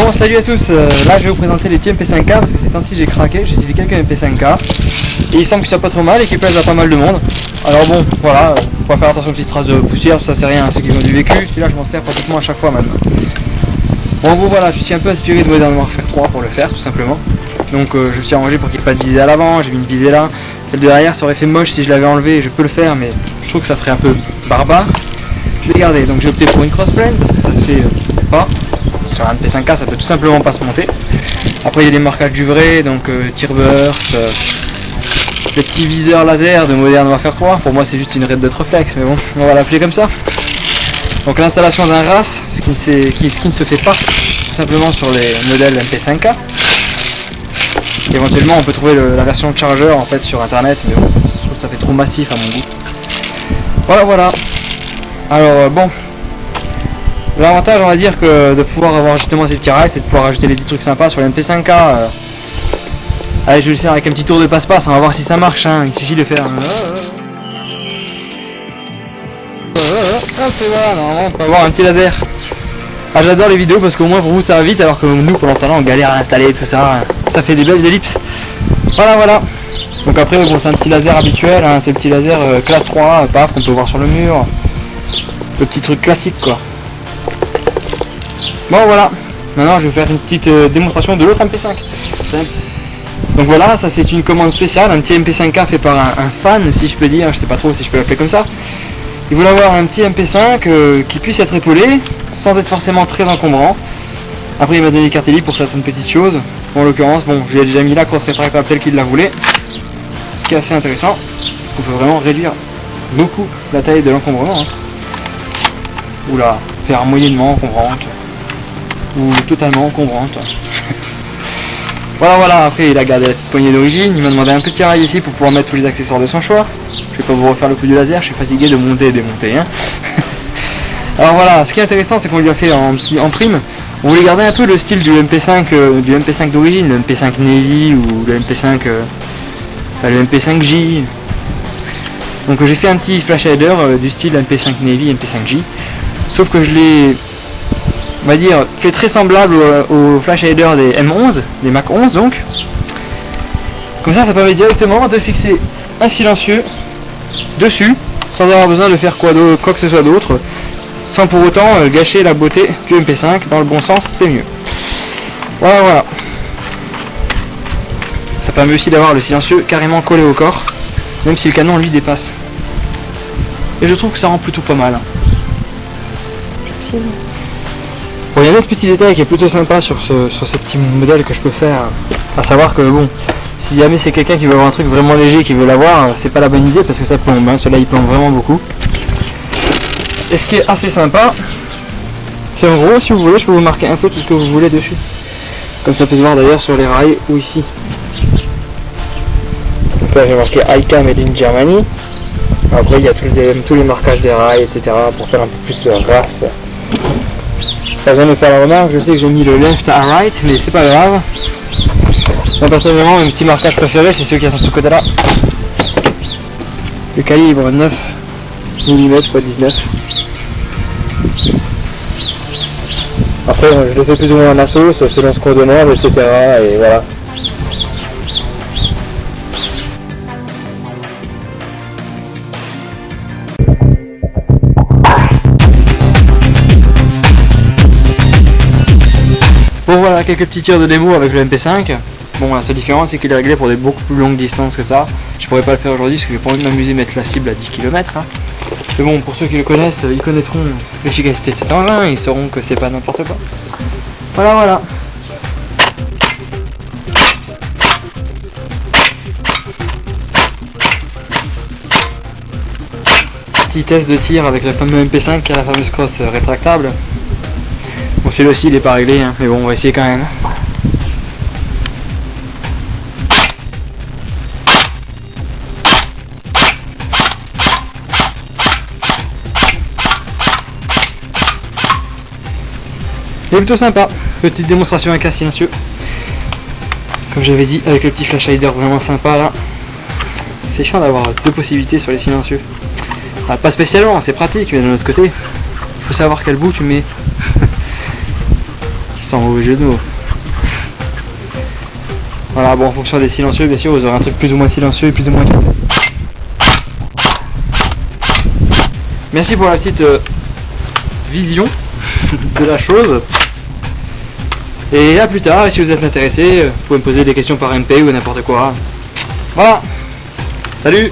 Bon, salut à tous, là je vais vous présenter les petits MP5K parce que ces temps-ci j'ai craqué, j'ai suivi quelques MP5K et il semble que ça soit pas trop mal et qu'il plaise à pas mal de monde. Alors bon, voilà, on va faire attention aux petites traces de poussière, ça c'est rien, ceux qui ont du vécu, celui-là je m'en sers pratiquement à chaque fois maintenant. Bon, voilà, je suis un peu inspiré de Modern Warfare 3 pour le faire tout simplement. Donc je me suis arrangé pour qu'il n'y ait pas de visée à l'avant, j'ai mis une visée là. Celle de derrière ça aurait fait moche si je l'avais enlevé, je peux le faire mais je trouve que ça ferait un peu barbare. Je vais garder, donc j'ai opté pour une crossplane parce que ça se fait pas. Sur un MP5K ça peut tout simplement pas se monter. Après il y a des marquages du vrai, donc tir burst, les petits viseurs laser de Modern Warfare 3. Pour moi c'est juste une Red Dot Reflex, mais bon, on va l'appeler comme ça. Donc l'installation d'un RAS, ce qui ne se fait pas tout simplement sur les modèles MP5K. Éventuellement on peut trouver la version chargeur en fait sur internet, mais bon, je trouve que ça fait trop massif à mon goût. Voilà. Alors bon, l'avantage on va dire que de pouvoir avoir justement ces petits rails, c'est de pouvoir ajouter des petits trucs sympas sur les MP5K. Allez, je vais le faire avec un petit tour de passe-passe, on va voir si ça marche, hein. Il suffit de faire hop, et voilà, normalement on peut avoir un petit laser. Ah, j'adore les vidéos parce qu'au moins pour vous ça va vite, alors que nous pendant ce temps-là on galère à installer tout ça. Ça fait des belles ellipses. Voilà. Donc après bon, c'est un petit laser habituel, hein, c'est le petit laser classe 3, paf, qu'on peut voir sur le mur. Le petit truc classique quoi. Bon voilà, maintenant je vais faire une petite démonstration de l'autre MP5. Donc voilà, ça c'est une commande spéciale, un petit MP5K fait par un fan si je peux dire, je sais pas trop si je peux l'appeler comme ça. Il voulait avoir un petit MP5 qui puisse être épaulé sans être forcément très encombrant. Après il m'a donné des cartes libres pour certaines petites choses. Bon, en l'occurrence, bon, je lui ai déjà mis la crosse rétractable telle qu'il la voulait. Ce qui est assez intéressant, on peut vraiment réduire beaucoup la taille de l'encombrement. Hein. Ou la faire moyennement encombrante. Ou totalement encombrante. Voilà, après il a gardé la petite poignée d'origine, il m'a demandé un petit rail ici pour pouvoir mettre tous les accessoires de son choix. Je vais pas vous refaire le coup du laser, je suis fatigué de monter et démonter. Hein. Alors voilà, ce qui est intéressant c'est qu'on lui a fait en prime. On voulait garder un peu le style du MP5 d'origine, le MP5 Navy ou le MP5 le MP5J. Donc j'ai fait un petit flash header du style MP5 Navy, MP5J. Sauf que je l'ai, on va dire, fait très semblable au flash header des M11, des Mac 11 donc. Comme ça permet directement de fixer un silencieux dessus, sans avoir besoin de faire quoi que ce soit d'autre. Sans pour autant gâcher la beauté du MP5, dans le bon sens c'est mieux. Voilà. Ça permet aussi d'avoir le silencieux carrément collé au corps, même si le canon lui dépasse. Et je trouve que ça rend plutôt pas mal. Bon, il y a un autre petit détail qui est plutôt sympa sur ces petits modèles que je peux faire, à savoir que bon, si jamais c'est quelqu'un qui veut avoir un truc vraiment léger, qui veut l'avoir, c'est pas la bonne idée parce que ça plombe, hein. Celui-là il plombe vraiment beaucoup. Et ce qui est assez sympa, c'est en gros, si vous voulez, je peux vous marquer un peu tout ce que vous voulez dessus. Comme ça peut se voir d'ailleurs sur les rails ou ici. Donc là j'ai marqué IK Made in Germany. Après il y a tous les marquages des rails, etc. pour faire un peu plus de race. Pas besoin de faire la remarque, je sais que j'ai mis le left à right, mais c'est pas grave. Moi personnellement, mon petit marquage préféré, c'est celui qui est sur ce côté-là. Le calibre 9 mm x 19. Après je le fais plus ou moins en assaut selon ce qu'on demande, etc. Et voilà. Bon voilà, quelques petits tirs de démo avec le MP5. Bon, la seule différence c'est qu'il est réglé pour des beaucoup plus longues distances que ça. Je pourrais pas le faire aujourd'hui parce que j'ai pas envie de m'amuser à mettre la cible à 10 km. Hein. Mais bon, pour ceux qui le connaissent, ils connaîtront l'efficacité de cet engin, ils sauront que c'est pas n'importe quoi. Voilà. Petit test de tir avec le fameux MP5 qui a la fameuse crosse rétractable. Bon, celui-là aussi il est pas réglé, hein, mais bon, on va essayer quand même. C'est plutôt sympa, petite démonstration avec un silencieux. Comme j'avais dit, avec le petit flash hider vraiment sympa là. C'est chiant d'avoir deux possibilités sur les silencieux. Ah, pas spécialement, c'est pratique, mais de l'autre côté, il faut savoir quel bout tu mets. sans mauvais jeu de mots. Voilà, bon, en fonction des silencieux, bien sûr, vous aurez un truc plus ou moins silencieux et plus ou moins calme. Merci pour la petite vision de la chose. Et à plus tard, et si vous êtes intéressé, vous pouvez me poser des questions par MP ou n'importe quoi. Voilà. Salut.